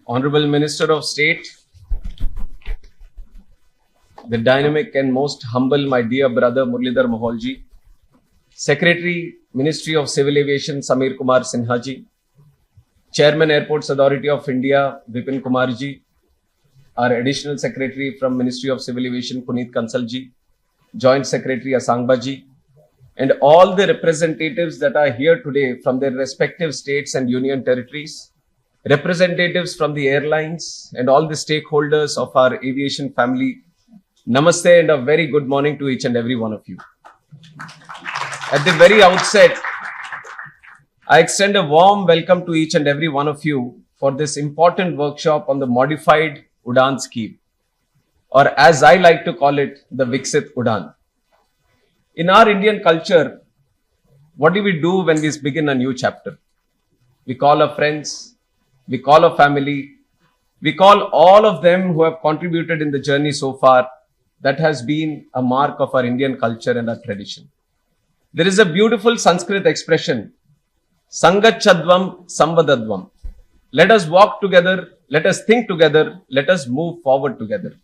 Hon'ble Minister of State, the dynamic and most humble, my dear brother Murlidhar Mohol ji, Secretary, Ministry of Civil Aviation, Samir Sinha ji, Chairman, Airports Authority of India, Vipin Kumar ji, our Additional Secretary from Ministry of Civil Aviation, Puneet Kansal ji, Joint Secretary, Asangba ji, and all the representatives that are here today from their respective states and union territories, representatives from the airlines and all the stakeholders of our aviation family. Namaste and a very good morning to each and every one of you. At the very outset, I extend a warm welcome to each and every one of you for this important workshop on the modified UDAN scheme, or as I like to call it, the Viksit UDAN. In our Indian culture, what do we do when we begin a new chapter? We call our friends, we call our family, we call all of them who have contributed in the journey so far. That has been a mark of our Indian culture and our tradition. There is a beautiful Sanskrit expression, Sangachadvam Samvadadvam. Let us walk together, let us think together, let us move forward together.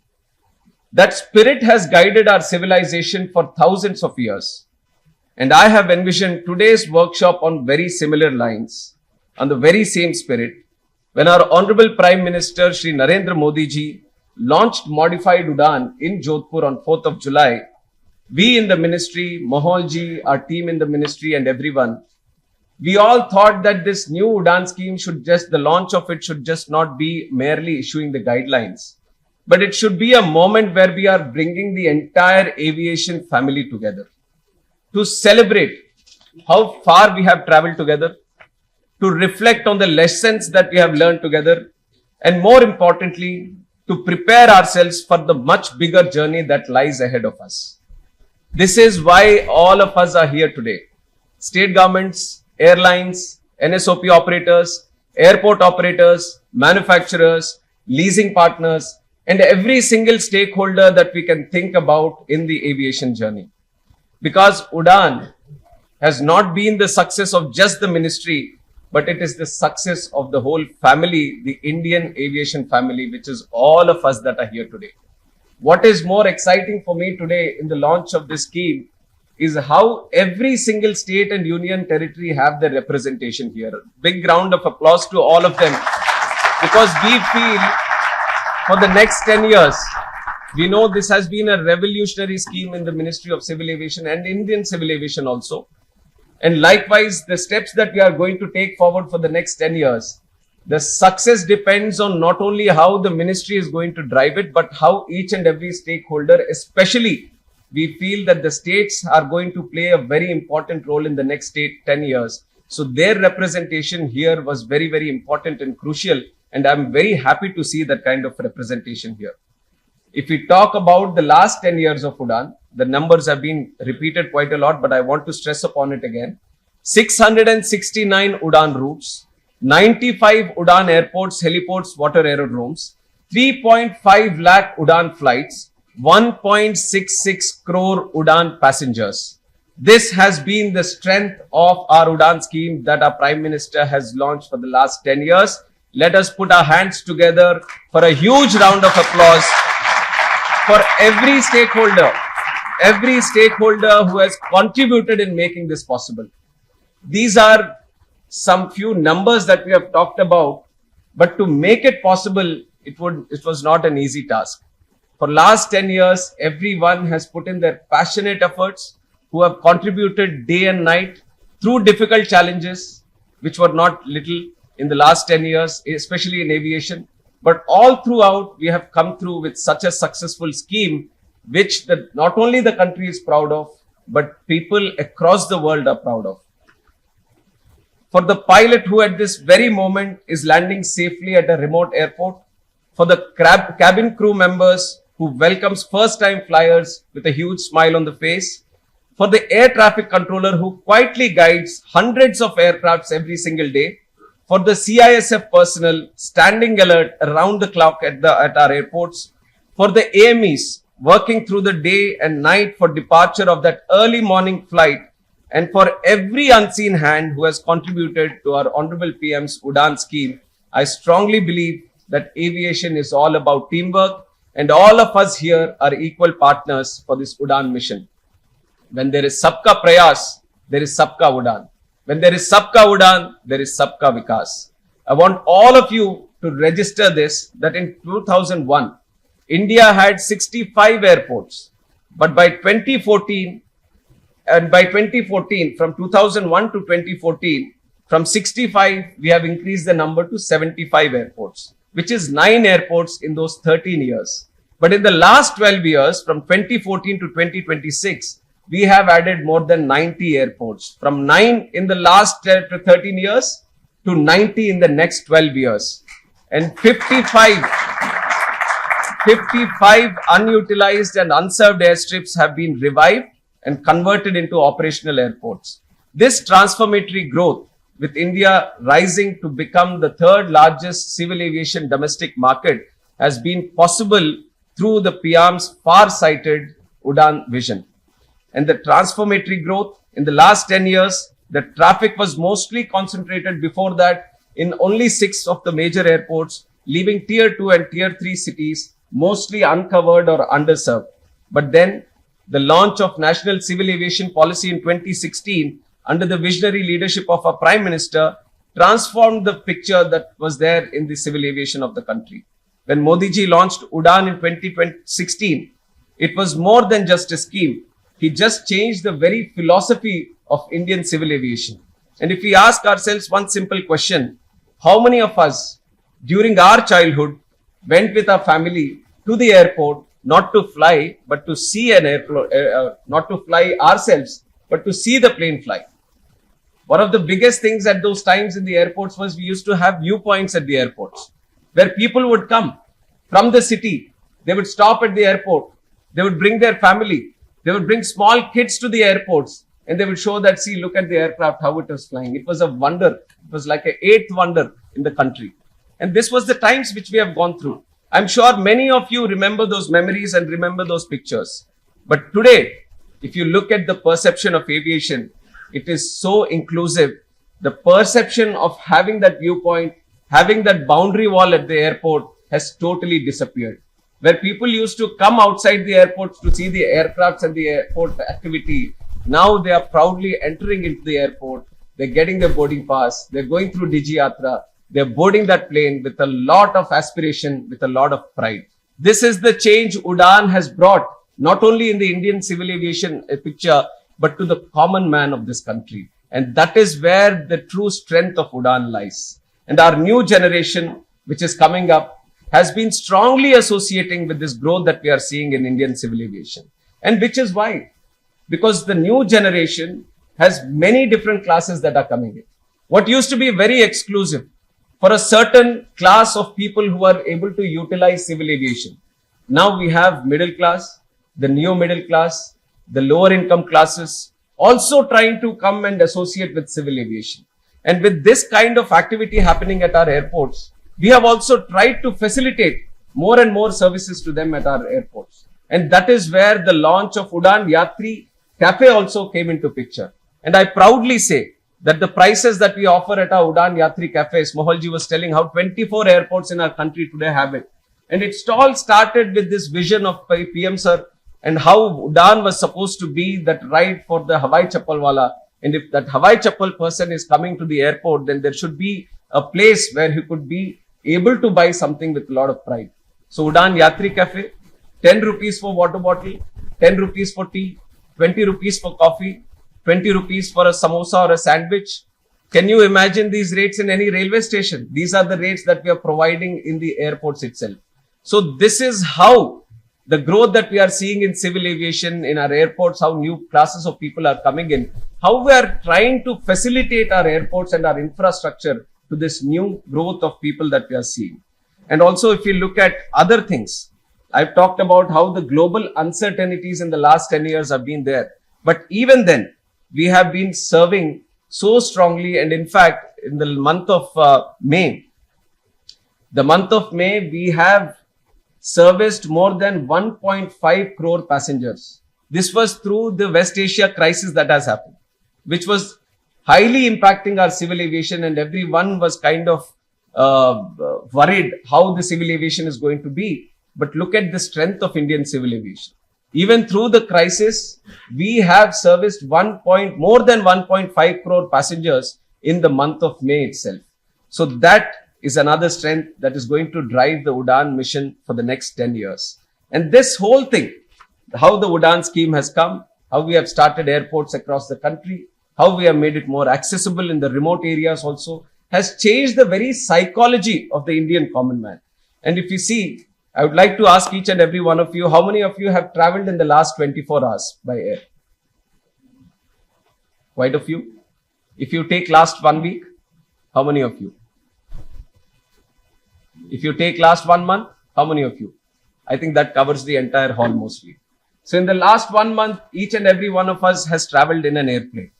That spirit has guided our civilization for thousands of years. And I have envisioned today's workshop on very similar lines, on the very same spirit, when our Honorable Prime Minister Shri Narendra Modi ji launched modified UDAN in Jodhpur on 4th of July. We in the ministry, Mohol ji, our team in the ministry and everyone, we all thought that this new UDAN scheme the launch of it should just not be merely issuing the guidelines, but it should be a moment where we are bringing the entire aviation family together to celebrate how far we have traveled together, to reflect on the lessons that we have learned together, and more importantly, to prepare ourselves for the much bigger journey that lies ahead of us. This is why all of us are here today. State governments, airlines, NSOP operators, airport operators, manufacturers, leasing partners, and every single stakeholder that we can think about in the aviation journey. Because UDAN has not been the success of just the ministry, but it is the success of the whole family, the Indian aviation family, which is all of us that are here today. What is more exciting for me today in the launch of this scheme is how every single state and union territory have their representation here. Big round of applause to all of them, because we feel for the next 10 years, we know this has been a revolutionary scheme in the Ministry of Civil Aviation and Indian Civil Aviation also. And likewise, the steps that we are going to take forward for the next 10 years, the success depends on not only how the ministry is going to drive it, but how each and every stakeholder, especially we feel that the states are going to play a very important role in the next 10 years. So their representation here was very, very important and crucial. And I'm very happy to see that kind of representation here. If we talk about the last 10 years of UDAN, the numbers have been repeated quite a lot, but I want to stress upon it again. 669 UDAN routes, 95 UDAN airports, heliports, water aerodromes, 3.5 lakh UDAN flights, 1.66 crore UDAN passengers. This has been the strength of our UDAN scheme that our Prime Minister has launched for the last 10 years. Let us put our hands together for a huge round of applause for every stakeholder who has contributed in making this possible. These are some few numbers that we have talked about, but to make it possible, it was not an easy task. For last 10 years, everyone has put in their passionate efforts, who have contributed day and night through difficult challenges, which were not little in the last 10 years, especially in aviation. But all throughout, we have come through with such a successful scheme, which not only the country is proud of, but people across the world are proud of. For the pilot who at this very moment is landing safely at a remote airport, for the cabin crew members who welcomes first-time flyers with a huge smile on the face, for the air traffic controller who quietly guides hundreds of aircrafts every single day, for the CISF personnel standing alert around the clock at our airports, for the AMEs working through the day and night for departure of that early morning flight, and for every unseen hand who has contributed to our Honorable PM's UDAN scheme, I strongly believe that aviation is all about teamwork, and all of us here are equal partners for this UDAN mission. When there is Sabka Prayas, there is Sabka UDAN. When there is Sabka UDAN, there is Sabka Vikas. I want all of you to register this, that in 2001, India had 65 airports. But by 2014, from 2001 to 2014, from 65, we have increased the number to 75 airports, which is 9 airports in those 13 years. But in the last 12 years, from 2014 to 2026, we have added more than 90 airports. From 9 in the last 13 years to 90 in the next 12 years. And 55 unutilized and unserved airstrips have been revived and converted into operational airports. This transformatory growth, with India rising to become the third largest civil aviation domestic market, has been possible through the PM's far-sighted UDAN vision. And the transformatory growth in the last 10 years, the traffic was mostly concentrated before that in only 6 of the major airports, leaving tier 2 and tier 3 cities mostly uncovered or underserved. But then the launch of National Civil Aviation Policy in 2016 under the visionary leadership of our Prime Minister transformed the picture that was there in the civil aviation of the country. When Modi ji launched UDAN in 2016, it was more than just a scheme. He just changed the very philosophy of Indian civil aviation. And if we ask ourselves one simple question, how many of us during our childhood went with our family to the airport, not to fly, but to see an airport, not to fly ourselves, but to see the plane fly? One of the biggest things at those times in the airports was we used to have viewpoints at the airports where people would come from the city. They would stop at the airport. They would bring their family. They would bring small kids to the airports and they would show that, see, look at the aircraft, how it was flying. It was a wonder. It was like an 8th wonder in the country. And this was the times which we have gone through. I'm sure many of you remember those memories and remember those pictures. But today, if you look at the perception of aviation, it is so inclusive. The perception of having that viewpoint, having that boundary wall at the airport has totally disappeared. Where people used to come outside the airports to see the aircrafts and the airport activity, now they are proudly entering into the airport. They're getting their boarding pass. They're going through Digi Yatra. They're boarding that plane with a lot of aspiration, with a lot of pride. This is the change UDAN has brought, not only in the Indian civil aviation picture, but to the common man of this country. And that is where the true strength of UDAN lies. And our new generation, which is coming up, has been strongly associating with this growth that we are seeing in Indian civil aviation. And which is why? Because the new generation has many different classes that are coming in. What used to be very exclusive for a certain class of people who are able to utilize civil aviation. Now we have middle class, the neo-middle class, the lower income classes also trying to come and associate with civil aviation. And with this kind of activity happening at our airports, we have also tried to facilitate more and more services to them at our airports. And that is where the launch of UDAN Yatri Cafe also came into picture. And I proudly say that the prices that we offer at our UDAN Yatri Cafes, Moholji was telling how 24 airports in our country today have it. And it all started with this vision of PM Sir and how UDAN was supposed to be that ride for the Hawai Chappal Wala. And if that Hawai Chappal person is coming to the airport, then there should be a place where he could be able to buy something with a lot of pride. So UDAN Yatri Cafe, 10 rupees for water bottle, 10 rupees for tea, 20 rupees for coffee, 20 rupees for a samosa or a sandwich. Can you imagine these rates in any railway station? These are the rates that we are providing in the airports itself. So this is how the growth that we are seeing in civil aviation, in our airports, how new classes of people are coming in, how we are trying to facilitate our airports and our infrastructure to this new growth of people that we are seeing. And also if you look at other things, I've talked about how the global uncertainties in the last 10 years have been there. But even then, we have been serving so strongly. And in fact, in the month of May, we have serviced more than 1.5 crore passengers. This was through the West Asia crisis that has happened, which was highly impacting our civil aviation, and everyone was kind of worried how the civil aviation is going to be. But look at the strength of Indian civil aviation. Even through the crisis, we have serviced more than 1.5 crore passengers in the month of May itself. So that is another strength that is going to drive the UDAN mission for the next 10 years. And this whole thing, how the UDAN scheme has come, how we have started airports across the country, how we have made it more accessible in the remote areas also, has changed the very psychology of the Indian common man. And if you see, I would like to ask each and every one of you, how many of you have traveled in the last 24 hours by air? Quite a few. If you take last 1 week, how many of you? If you take last 1 month, how many of you? I think that covers the entire hall mostly. So in the last 1 month, each and every one of us has traveled in an airplane.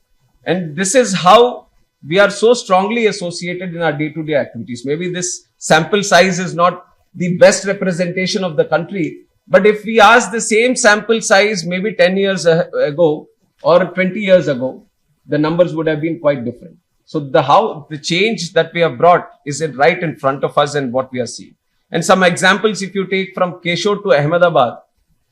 And this is how we are so strongly associated in our day-to-day activities. Maybe this sample size is not the best representation of the country, but if we ask the same sample size maybe 10 years ago or 20 years ago, the numbers would have been quite different. So the change that we have brought is right in front of us and what we are seeing. And some examples, if you take from Keshod to Ahmedabad,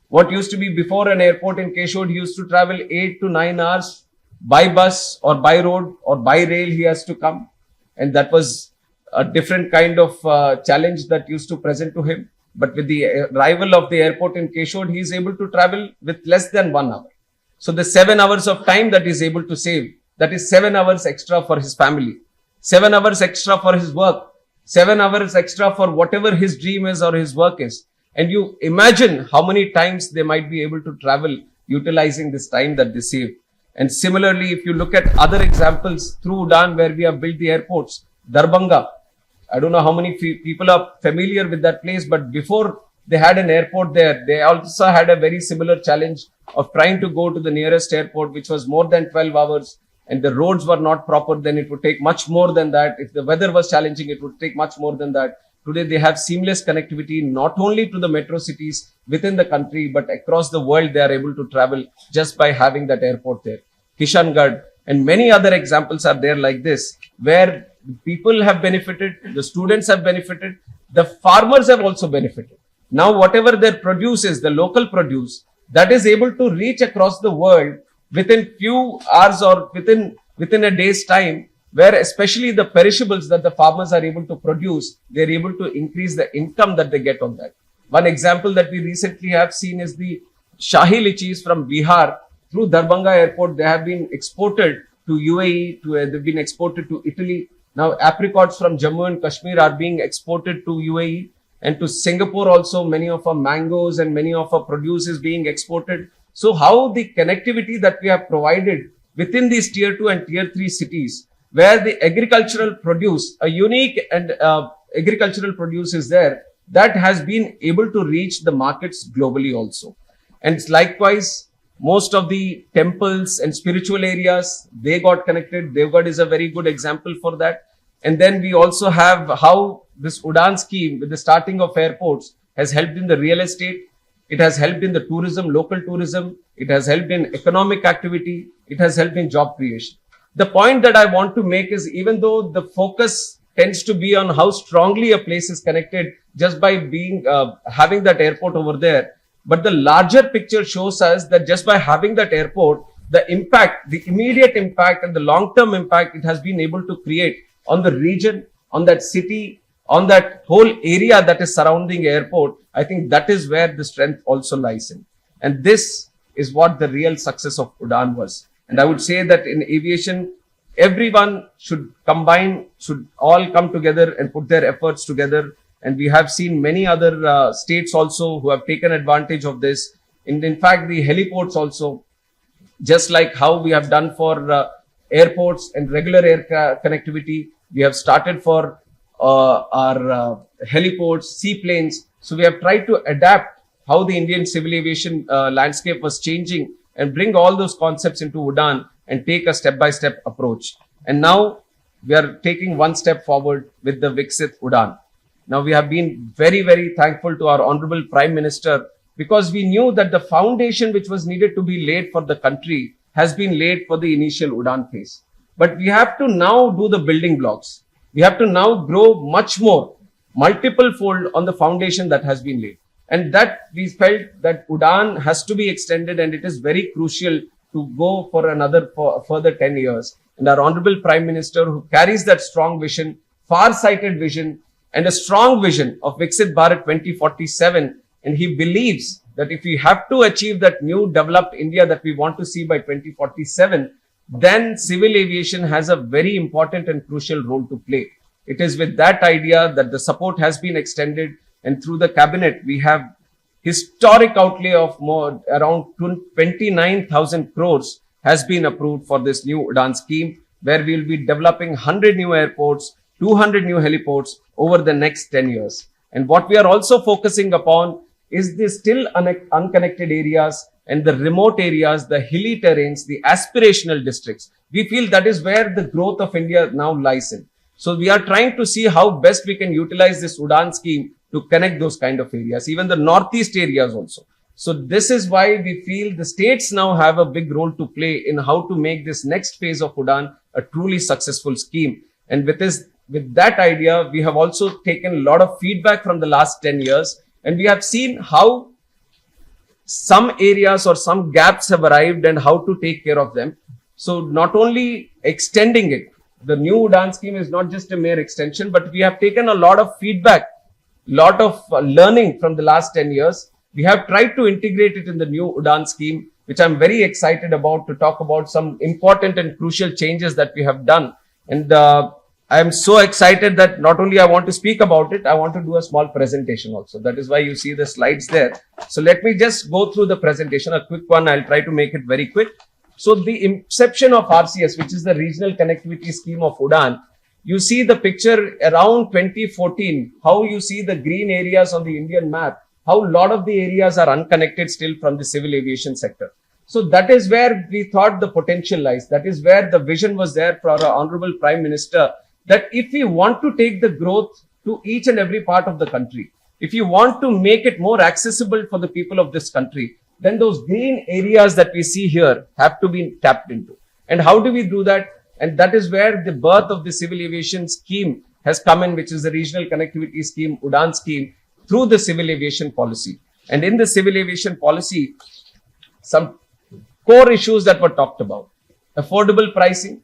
what used to be before an airport in Keshod, he used to travel 8 to 9 hours by bus or by road or by rail he has to come. And that was a different kind of challenge that used to present to him. But with the arrival of the airport in Keshod, he is able to travel with less than 1 hour. So the 7 hours of time that he is able to save, that is 7 hours extra for his family, 7 hours extra for his work, 7 hours extra for whatever his dream is or his work is. And you imagine how many times they might be able to travel utilizing this time that they save. And similarly, if you look at other examples through UDAN where we have built the airports, Darbhanga, I don't know how many people are familiar with that place, but before they had an airport there, they also had a very similar challenge of trying to go to the nearest airport, which was more than 12 hours. And the roads were not proper, then it would take much more than that. If the weather was challenging, it would take much more than that. Today, they have seamless connectivity, not only to the metro cities within the country, but across the world, they are able to travel just by having that airport there. Kishangarh and many other examples are there like this, where people have benefited, the students have benefited, the farmers have also benefited. Now, whatever their produce is, the local produce, that is able to reach across the world within few hours or within a day's time, where especially the perishables that the farmers are able to produce, they're able to increase the income that they get on that. One example that we recently have seen is the Shahi Lichis from Bihar through Darbhanga airport. They have been exported to UAE, they've been exported to Italy. Now apricots from Jammu and Kashmir are being exported to UAE and to Singapore also. Many of our mangoes and many of our produce is being exported. So how the connectivity that we have provided within these tier 2 and tier 3 cities, where the agricultural produce, a unique and agricultural produce is there, that has been able to reach the markets globally also. And likewise, most of the temples and spiritual areas, they got connected. Devgad is a very good example for that. And then we also have how this UDAN scheme with the starting of airports has helped in the real estate. It has helped in the tourism, local tourism. It has helped in economic activity. It has helped in job creation. The point that I want to make is, even though the focus tends to be on how strongly a place is connected just by having that airport over there, but the larger picture shows us that just by having that airport, the impact, the immediate impact and the long-term impact it has been able to create on the region, on that city, on that whole area that is surrounding airport, I think that is where the strength also lies in. And this is what the real success of UDAN was. And I would say that in aviation, everyone should all come together and put their efforts together. And we have seen many other states also who have taken advantage of this. In fact, the heliports also, just like how we have done for airports and regular air connectivity, we have started for our heliports, seaplanes. So we have tried to adapt how the Indian civil aviation landscape was changing and bring all those concepts into UDAN and take a step-by-step approach. And now we are taking one step forward with the Viksit UDAN. Now we have been very, very thankful to our Honorable Prime Minister, because we knew that the foundation which was needed to be laid for the country has been laid for the initial UDAN phase. But we have to now do the building blocks. We have to now grow much more, multiple fold on the foundation that has been laid. And that we felt that UDAN has to be extended, and it is very crucial to go for another further 10 years. And our Honorable Prime Minister, who carries that strong vision, far-sighted vision, and a strong vision of Viksit Bharat 2047, and he believes that if we have to achieve that new developed India that we want to see by 2047, then civil aviation has a very important and crucial role to play. It is with that idea that the support has been extended, and through the cabinet, we have historic outlay of more around 29,000 crores has been approved for this new UDAN scheme, where we will be developing 100 new airports, 200 new heliports over the next 10 years. And what we are also focusing upon is the still unconnected areas and the remote areas, the hilly terrains, the aspirational districts. We feel that is where the growth of India now lies in. So we are trying to see how best we can utilize this UDAN scheme to connect those kind of areas, even the northeast areas also. So this is why we feel the states now have a big role to play in how to make this next phase of UDAN a truly successful scheme. And with that idea, we have also taken a lot of feedback from the last 10 years, and we have seen how some areas or some gaps have arrived and how to take care of them. So not only extending it, the new UDAN scheme is not just a mere extension, but we have taken a lot of feedback, lot of learning from the last 10 years. We have tried to integrate it in the new UDAN scheme, which I'm very excited about, to talk about some important and crucial changes that we have done. And I am so excited that not only I want to speak about it, I want to do a small presentation also. That is why you see the slides there. So let me just go through the presentation, a quick one. I'll try to make it very quick. So the inception of RCS, which is the Regional Connectivity Scheme of UDAN, you see the picture around 2014, how you see the green areas on the Indian map, how a lot of the areas are unconnected still from the civil aviation sector. So that is where we thought the potential lies. That is where the vision was there for our Honorable Prime Minister, that if we want to take the growth to each and every part of the country, if you want to make it more accessible for the people of this country, then those green areas that we see here have to be tapped into. And how do we do that? And that is where the birth of the civil aviation scheme has come in, which is the Regional Connectivity Scheme, UDAN scheme, through the civil aviation policy. And in the civil aviation policy, some core issues that were talked about. Affordable pricing,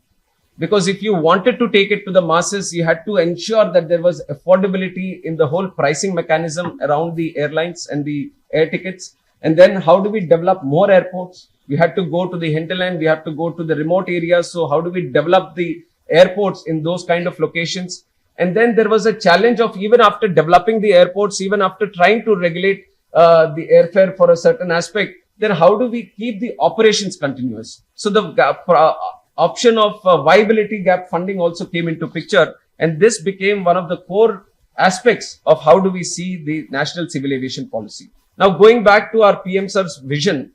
because if you wanted to take it to the masses, you had to ensure that there was affordability in the whole pricing mechanism around the airlines and the air tickets. And then how do we develop more airports? We had to go to the hinterland, we have to go to the remote areas. So how do we develop the airports in those kind of locations? And then there was a challenge of, even after developing the airports, even after trying to regulate the airfare for a certain aspect, then how do we keep the operations continuous? So the option of viability gap funding also came into picture, and this became one of the core aspects of how do we see the national civil aviation policy. Now, going back to our PM Sir's vision,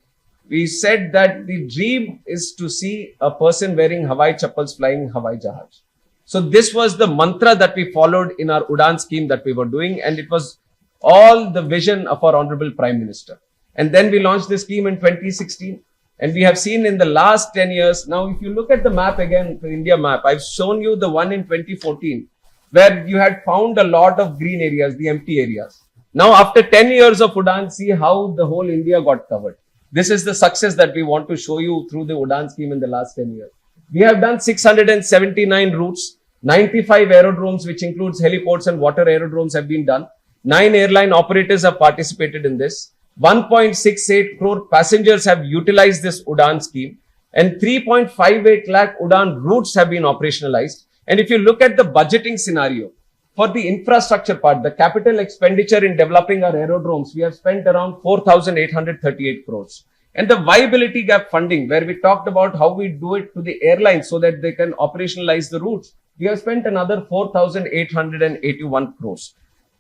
we said that the dream is to see a person wearing Hawai chappals flying Hawai Jahaj. So this was the mantra that we followed in our UDAN scheme that we were doing, and it was all the vision of our Honorable Prime Minister. And then we launched the scheme in 2016. And we have seen in the last 10 years, now if you look at the map again, the India map, I've shown you the one in 2014, where you had found a lot of green areas, the empty areas. Now after 10 years of UDAN, see how the whole India got covered. This is the success that we want to show you through the UDAN scheme in the last 10 years. We have done 679 routes, 95 aerodromes, which includes heliports and water aerodromes, have been done. 9 airline operators have participated in this. 1.68 crore passengers have utilized this UDAN scheme, and 3.58 lakh UDAN routes have been operationalized. And if you look at the budgeting scenario for the infrastructure part, the capital expenditure in developing our aerodromes, we have spent around 4,838 crores. And the viability gap funding, where we talked about how we do it to the airlines so that they can operationalize the routes, we have spent another 4,881 crores.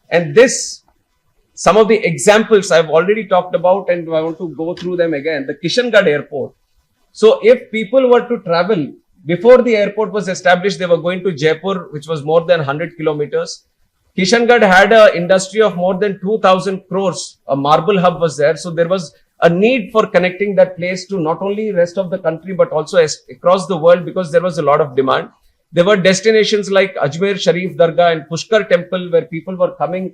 And this, some of the examples I've already talked about, and I want to go through them again. The Kishangarh Airport. So if people were to travel, before the airport was established, they were going to Jaipur, which was more than 100 kilometers. Kishangarh had an industry of more than 2,000 crores. A marble hub was there. So there was a need for connecting that place to not only rest of the country, but also across the world, because there was a lot of demand. There were destinations like Ajmer Sharif Dargah and Pushkar Temple where people were coming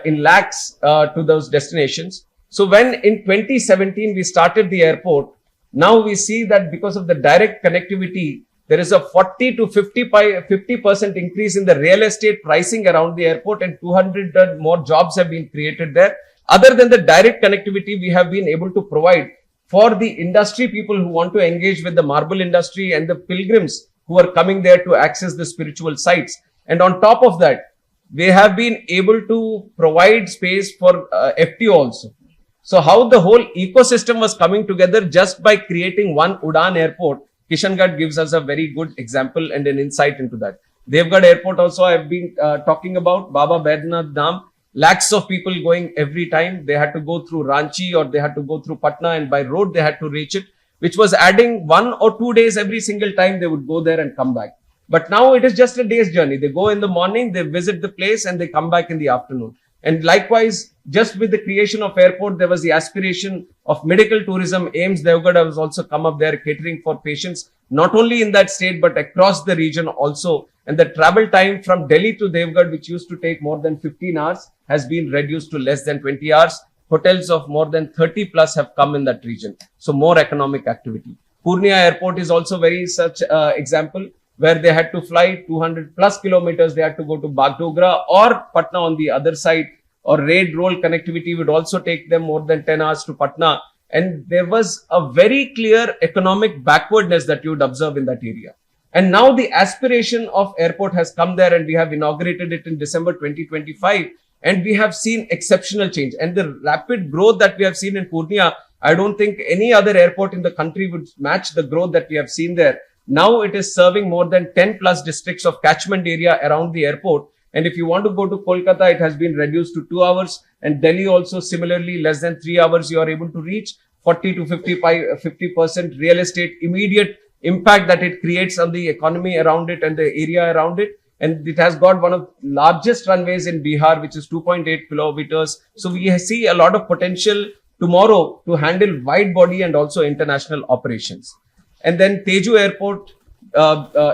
in lakhs to those destinations. So when in 2017 we started the airport, now we see that because of the direct connectivity, there is a 40 to 50% increase in the real estate pricing around the airport, and 200 more jobs have been created there. Other than the direct connectivity, we have been able to provide for the industry people who want to engage with the marble industry and the pilgrims who are coming there to access the spiritual sites. And on top of that, we have been able to provide space for FTO also. So how the whole ecosystem was coming together just by creating one UDAN airport, Kishangarh gives us a very good example and an insight into that. Devgarh airport also I have been talking about, Baba Baidhanath Dham, lakhs of people going every time. They had to go through Ranchi or they had to go through Patna, and by road they had to reach it, which was adding 1 or 2 days every single time they would go there and come back. But now it is just a day's journey. They go in the morning, they visit the place and they come back in the afternoon. And likewise, just with the creation of airport, there was the aspiration of medical tourism. AIIMS Devgarh has also come up there catering for patients, not only in that state, but across the region also. And the travel time from Delhi to Devgarh, which used to take more than 15 hours, has been reduced to less than 20 hours. Hotels of more than 30 plus have come in that region. So more economic activity. Purnia airport is also very such example, where they had to fly 200 plus kilometers. They had to go to Bagdogra or Patna on the other side, or raid roll connectivity would also take them more than 10 hours to Patna. And there was a very clear economic backwardness that you would observe in that area. And now the aspiration of airport has come there, and we have inaugurated it in December 2025. And we have seen exceptional change, and the rapid growth that we have seen in Purnia, I don't think any other airport in the country would match the growth that we have seen there. Now it is serving more than 10 plus districts of catchment area around the airport. And if you want to go to Kolkata, it has been reduced to 2 hours, and Delhi also similarly less than 3 hours you are able to reach. 40 to 50% real estate immediate impact that it creates on the economy around it and the area around it. And it has got one of largest runways in Bihar, which is 2.8 kilometers. So we see a lot of potential tomorrow to handle wide body and also international operations. And then Teju Airport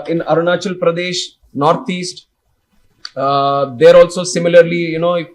in Arunachal Pradesh, Northeast. There also similarly, if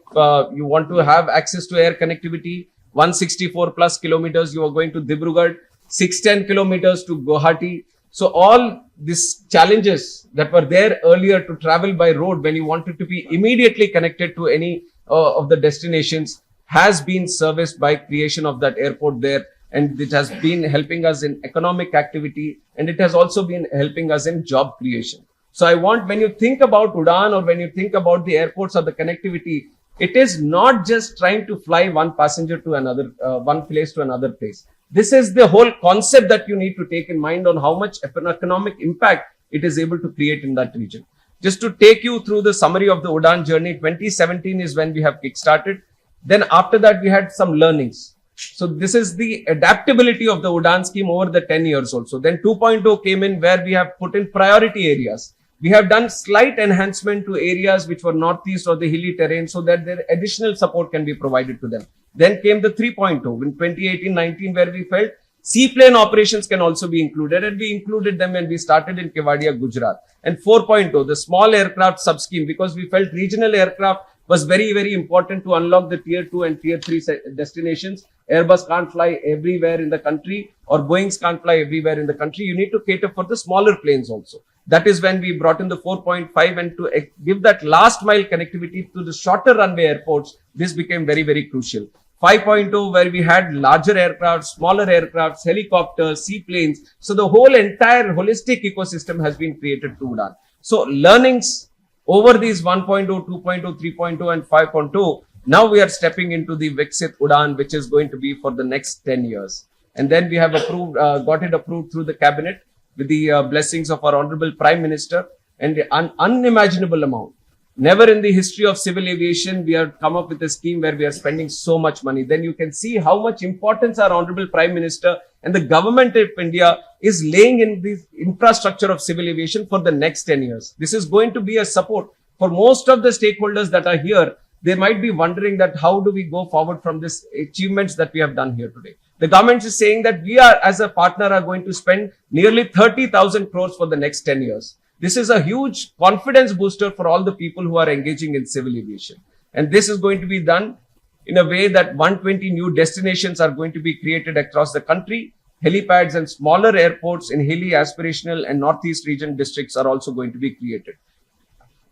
you want to have access to air connectivity, 164 plus kilometers, you are going to Dibrugarh, 610 kilometers to Guwahati. So all these challenges that were there earlier to travel by road when you wanted to be immediately connected to any of the destinations has been serviced by creation of that airport there. And it has been helping us in economic activity, and it has also been helping us in job creation. So I want, when you think about UDAN or when you think about the airports or the connectivity, it is not just trying to fly one passenger to another, one place to another place. This is the whole concept that you need to take in mind on how much economic impact it is able to create in that region. Just to take you through the summary of the UDAN journey, 2017 is when we have kickstarted. Then after that, we had some learnings. So this is the adaptability of the UDAN scheme over the 10 years also. Then 2.0 came in, where we have put in priority areas. We have done slight enhancement to areas which were northeast or the hilly terrain, so that their additional support can be provided to them. Then came the 3.0 in 2018-19, where we felt seaplane operations can also be included, and we included them when we started in Kevadia, Gujarat. And 4.0, the small aircraft sub-scheme, because we felt regional aircraft was very, very important to unlock the tier 2 and tier 3 destinations. Airbus can't fly everywhere in the country, or Boeings can't fly everywhere in the country. You need to cater for the smaller planes also. That is when we brought in the 4.5, and to give that last mile connectivity to the shorter runway airports, this became very, very crucial. 5.0, where we had larger aircraft, smaller aircrafts, helicopters, seaplanes. So the whole entire holistic ecosystem has been created to UDAN. So learnings over these 1.0, 2.0, 3.0 and 5.0, now we are stepping into the Viksit UDAN, which is going to be for the next 10 years. And then we have approved, got it approved through the cabinet with the blessings of our Honorable Prime Minister, and an unimaginable amount. Never in the history of civil aviation we have come up with a scheme where we are spending so much money. Then you can see how much importance our Honorable Prime Minister and the government of India is laying in the infrastructure of civil aviation for the next 10 years. This is going to be a support for most of the stakeholders that are here. They might be wondering that how do we go forward from this achievements that we have done here today. The government is saying that we are, as a partner, are going to spend nearly 30,000 crores for the next 10 years. This is a huge confidence booster for all the people who are engaging in civil aviation. And this is going to be done in a way that 120 new destinations are going to be created across the country. Helipads and smaller airports in hilly, aspirational and northeast region districts are also going to be created.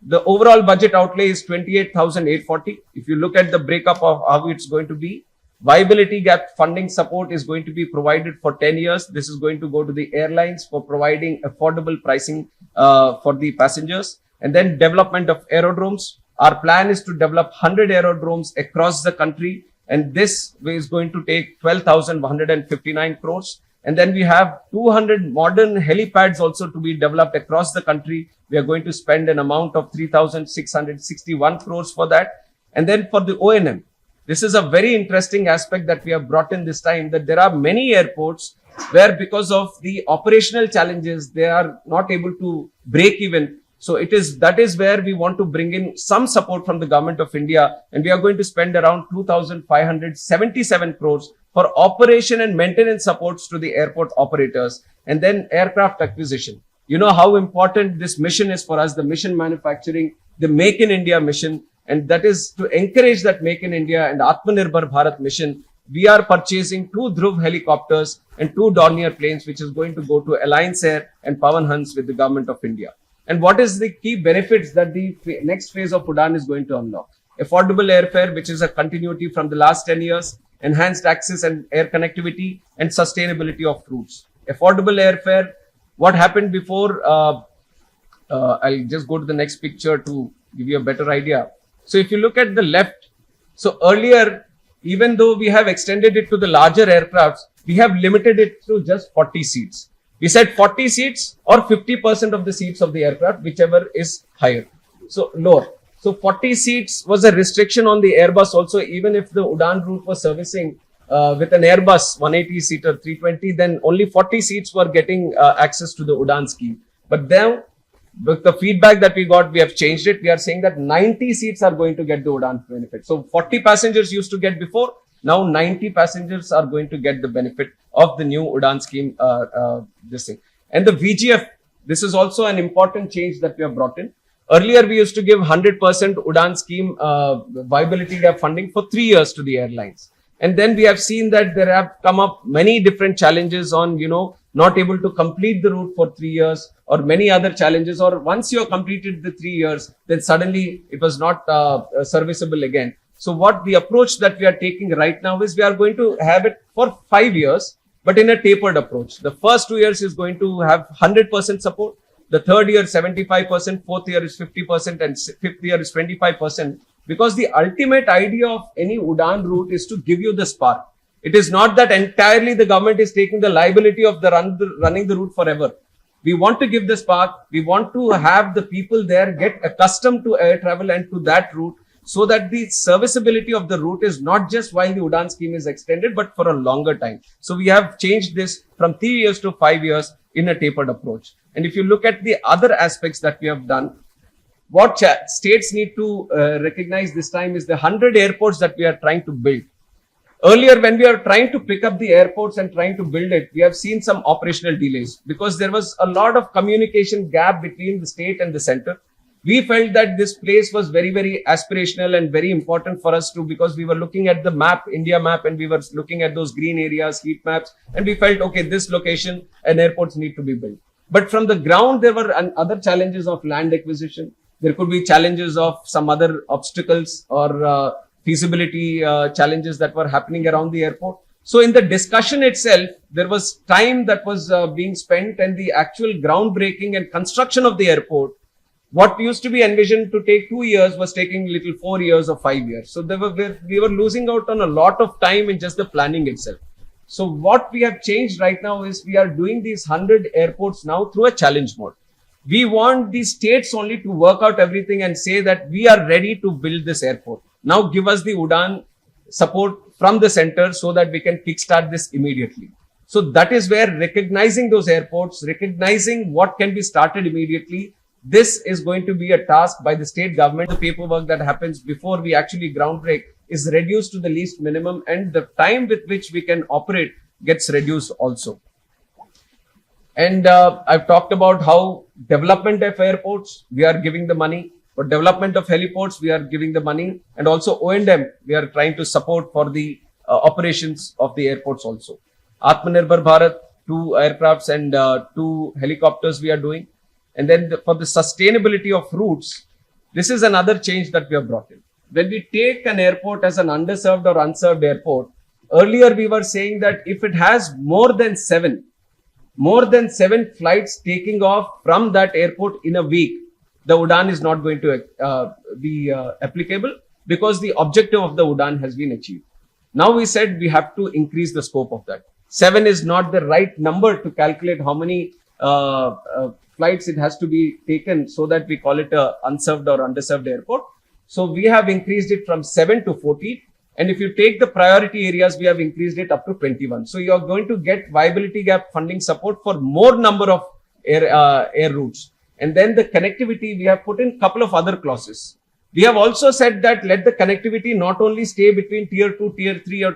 The overall budget outlay is 28,840. If you look at the breakup of how it's going to be, viability gap funding support is going to be provided for 10 years. This is going to go to the airlines for providing affordable pricing for the passengers. And then development of aerodromes. Our plan is to develop 100 aerodromes across the country. And this is going to take 12,159 crores. And then we have 200 modern helipads also to be developed across the country. We are going to spend an amount of 3,661 crores for that. And then for the O&M, this is a very interesting aspect that we have brought in this time, that there are many airports where because of the operational challenges, they are not able to break even. So that is where we want to bring in some support from the government of India. And we are going to spend around 2,577 crores for operation and maintenance supports to the airport operators. And then aircraft acquisition. You know how important this mission is for us, the mission manufacturing, the Make in India mission. And that is to encourage that Make in India and Atmanirbhar Bharat mission. We are purchasing 2 Dhruv helicopters and 2 Dornier planes, which is going to go to Alliance Air and Pawan Hans with the government of India. And what is the key benefits that the next phase of UDAN is going to unlock? Affordable airfare, which is a continuity from the last 10 years, enhanced access and air connectivity, and sustainability of routes. Affordable airfare, what happened before, I'll just go to the next picture to give you a better idea. So if you look at the left, so earlier, even though we have extended it to the larger aircrafts, we have limited it to just 40 seats. We said 40 seats or 50% of the seats of the aircraft, whichever is higher. So lower. So 40 seats was a restriction on the Airbus also. Even if the UDAN route was servicing with an Airbus 180-seater 320, then only 40 seats were getting access to the UDAN scheme. But then with the feedback that we got, we have changed it. We are saying that 90 seats are going to get the UDAN benefit. So 40 passengers used to get before. Now 90 passengers are going to get the benefit of the new UDAN scheme, this thing. And the VGF, this is also an important change that we have brought in. Earlier, we used to give 100% UDAN scheme viability gap funding for 3 years to the airlines. And then we have seen that there have come up many different challenges on, not able to complete the route for 3 years or many other challenges. Or once you have completed the 3 years, then suddenly it was not serviceable again. So what the approach that we are taking right now is we are going to have it for 5 years, but in a tapered approach. The first 2 years is going to have 100% support. The third year, 75%, fourth year is 50%, and fifth year is 25%. Because the ultimate idea of any UDAN route is to give you the spark. It is not that entirely the government is taking the liability of running the route forever. We want to give the spark. We want to have the people there get accustomed to air travel and to that route, so that the serviceability of the route is not just while the UDAN scheme is extended, but for a longer time. So we have changed this from 3 years to 5 years in a tapered approach. And if you look at the other aspects that we have done, what states need to recognize this time is the 100 airports that we are trying to build. Earlier, when we are trying to pick up the airports and trying to build it, we have seen some operational delays because there was a lot of communication gap between the state and the center. We felt that this place was very, very aspirational and very important for us because we were looking at the map, India map, and we were looking at those green areas, heat maps, and we felt, okay, this location and airports need to be built. But from the ground, there were other challenges of land acquisition. There could be challenges of some other obstacles or feasibility challenges that were happening around the airport. So in the discussion itself, there was time that was being spent, and the actual groundbreaking and construction of the airport, what used to be envisioned to take 2 years was taking little 4 years or 5 years. So we were losing out on a lot of time in just the planning itself. So what we have changed right now is we are doing these 100 airports now through a challenge mode. We want the states only to work out everything and say that we are ready to build this airport. Now give us the UDAN support from the center so that we can kickstart this immediately. So that is where recognizing those airports, recognizing what can be started immediately, this is going to be a task by the state government. The paperwork that happens before we actually groundbreak is reduced to the least minimum, and the time with which we can operate gets reduced also. And I've talked about how development of airports, we are giving the money. For development of heliports, we are giving the money. And also O&M, we are trying to support for the operations of the airports also. Atmanirbhar Bharat, 2 aircrafts and 2 helicopters we are doing. And then for the sustainability of routes, this is another change that we have brought in. When we take an airport as an underserved or unserved airport, earlier we were saying that if it has more than seven flights taking off from that airport in a week, the UDAN is not going to be applicable, because the objective of the UDAN has been achieved. Now we said we have to increase the scope of that. 7 is not the right number to calculate how many flights it has to be taken so that we call it a unserved or underserved airport. So we have increased it from 7 to 14. And if you take the priority areas, we have increased it up to 21. So you are going to get viability gap funding support for more number of air routes. And then the connectivity, we have put in a couple of other clauses. We have also said that let the connectivity not only stay between tier 2, tier 3 or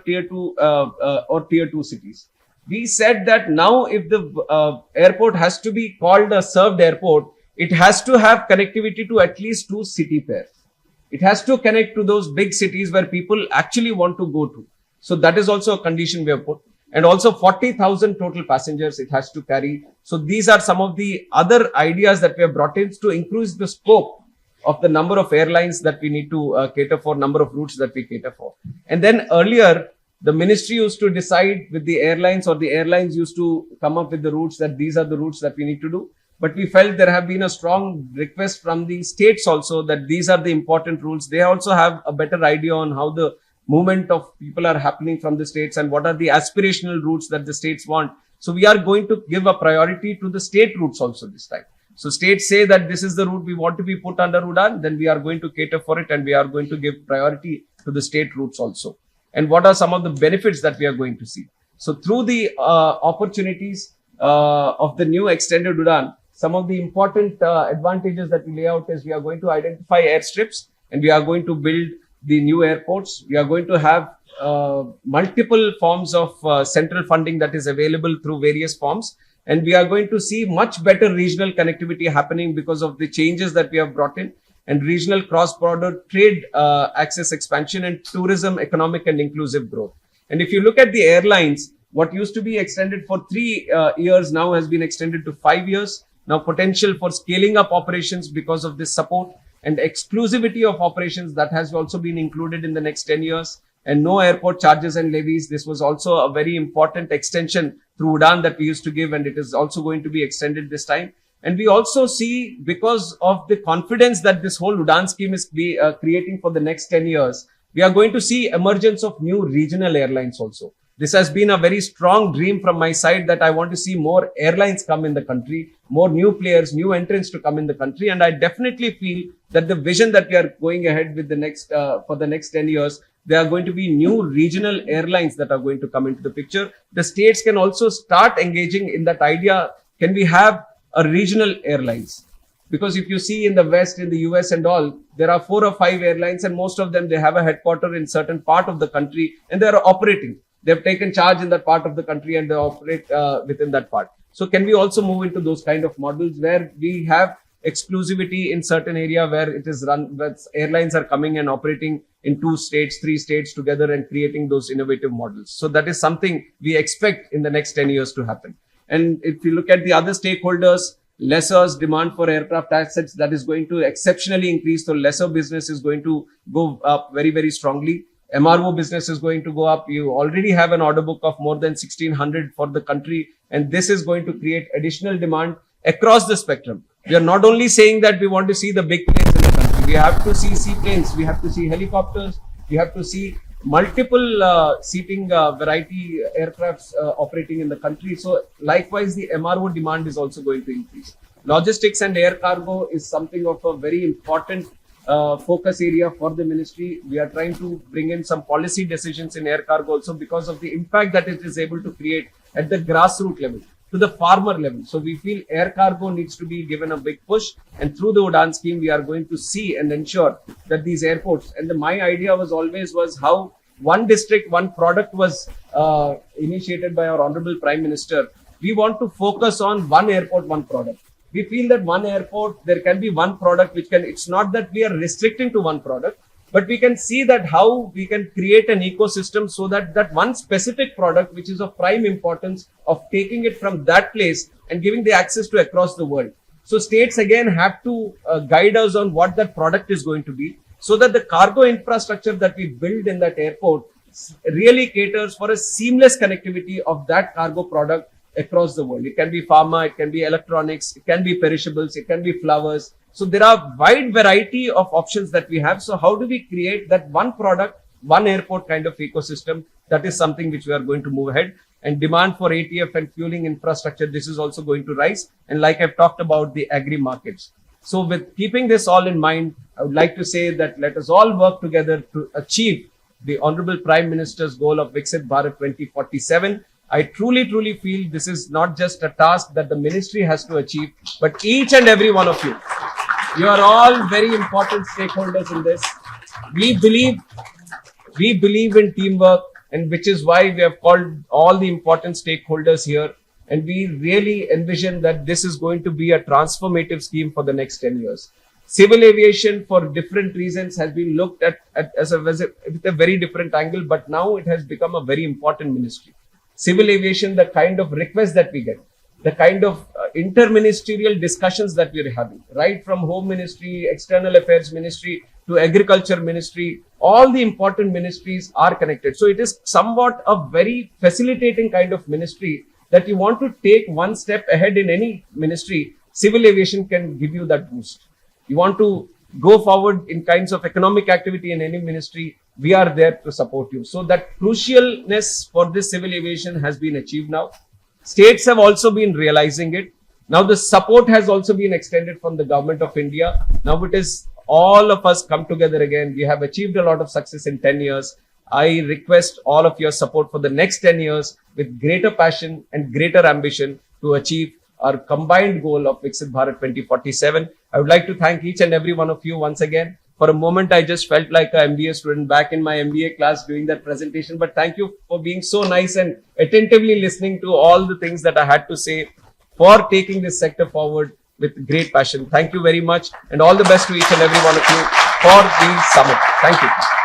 tier 2 cities. We said that now if the airport has to be called a served airport, it has to have connectivity to at least 2 city pairs. It has to connect to those big cities where people actually want to go to. So that is also a condition we have put. And also 40,000 total passengers it has to carry. So these are some of the other ideas that we have brought in to increase the scope of the number of airlines that we need to cater for, number of routes that we cater for. And then earlier, the ministry used to decide with the airlines, or the airlines used to come up with the routes that these are the routes that we need to do. But we felt there have been a strong request from the states also that these are the important routes. They also have a better idea on how the movement of people are happening from the states and what are the aspirational routes that the states want. So we are going to give a priority to the state routes also this time. So states say that this is the route we want to be put under UDAN, then we are going to cater for it and we are going to give priority to the state routes also. And what are some of the benefits that we are going to see? So through the opportunities of the new extended UDAN, some of the important advantages that we lay out is we are going to identify airstrips and we are going to build the new airports. We are going to have multiple forms of central funding that is available through various forms. And we are going to see much better regional connectivity happening because of the changes that we have brought in, and regional cross-border trade access expansion and tourism, economic and inclusive growth. And if you look at the airlines, what used to be extended for 3 years now has been extended to 5 years. Now potential for scaling up operations because of this support and exclusivity of operations that has also been included in the next 10 years. And no airport charges and levies. This was also a very important extension through UDAN that we used to give, and it is also going to be extended this time. And we also see, because of the confidence that this whole UDAN scheme is creating for the next 10 years, we are going to see emergence of new regional airlines also. This has been a very strong dream from my side that I want to see more airlines come in the country, more new players, new entrants to come in the country. And I definitely feel that the vision that we are going ahead with the next, for the next 10 years, there are going to be new regional airlines that are going to come into the picture. The states can also start engaging in that idea. Can we have a regional airlines? Because if you see in the West, in the US and all, there are 4 or 5 airlines, and most of them, they have a headquarter in certain part of the country and they are operating. They've taken charge in that part of the country and they operate within that part. So can we also move into those kind of models where we have exclusivity in certain area where it is run, where airlines are coming and operating in 2 states, 3 states together and creating those innovative models. So that is something we expect in the next 10 years to happen. And if you look at the other stakeholders, lessor's demand for aircraft assets, that is going to exceptionally increase. So lessor business is going to go up very, very strongly. MRO business is going to go up. You already have an order book of more than 1,600 for the country. And this is going to create additional demand across the spectrum. We are not only saying that we want to see the big planes in the country. We have to see seaplanes. We have to see helicopters. We have to see multiple seating variety aircrafts operating in the country. So likewise, the MRO demand is also going to increase. Logistics and air cargo is something of a very important focus area for the ministry. We are trying to bring in some policy decisions in air cargo also because of the impact that it is able to create at the grassroots level, to the farmer level. So we feel air cargo needs to be given a big push, and through the UDAN scheme, we are going to see and ensure that these airports, and my idea was always how one district, one product was initiated by our Honorable Prime Minister. we want to focus on one airport, one product. We feel that one airport, there can be one product which can, it's not that we are restricting to one product, but we can see that how we can create an ecosystem so that that one specific product, which is of prime importance, of taking it from that place and giving the access to across the world. So states again have to guide us on what that product is going to be, so that the cargo infrastructure that we build in that airport really caters for a seamless connectivity of that cargo product across the world. It can be pharma, it can be electronics, it can be perishables, it can be flowers. So there are wide variety of options that we have. So how do we create that one product, one airport kind of ecosystem? That is something which we are going to move ahead. And demand for ATF and fueling infrastructure, this is also going to rise. And like I've talked about, the agri markets. So with keeping this all in mind, I would like to say that let us all work together to achieve the Honorable Prime Minister's goal of Viksit Bharat 2047. I truly feel this is not just a task that the ministry has to achieve, but each and every one of you. You are all very important stakeholders in this. We believe in teamwork, and which is why we have called all the important stakeholders here. And we really envision that this is going to be a transformative scheme for the next 10 years. Civil aviation, for different reasons, has been looked at with a very different angle, but now it has become a very important ministry. Civil aviation, the kind of requests that we get, the kind of interministerial discussions that we are having, right from Home Ministry, External Affairs Ministry to Agriculture Ministry, all the important ministries are connected. So it is somewhat a very facilitating kind of ministry that you want to take one step ahead in any ministry. Civil aviation can give you that boost. You want to go forward in kinds of economic activity in any ministry, we are there to support you. So that crucialness for this civil aviation has been achieved now. States have also been realizing it. Now the support has also been extended from the government of India. Now it is all of us come together again. We have achieved a lot of success in 10 years. I request all of your support for the next 10 years with greater passion and greater ambition to achieve our combined goal of Viksit Bharat 2047. I would like to thank each and every one of you once again. For a moment, I just felt like an MBA student back in my MBA class doing that presentation. But thank you for being so nice and attentively listening to all the things that I had to say, for taking this sector forward with great passion. Thank you very much, and all the best to each and every one of you for the summit. Thank you.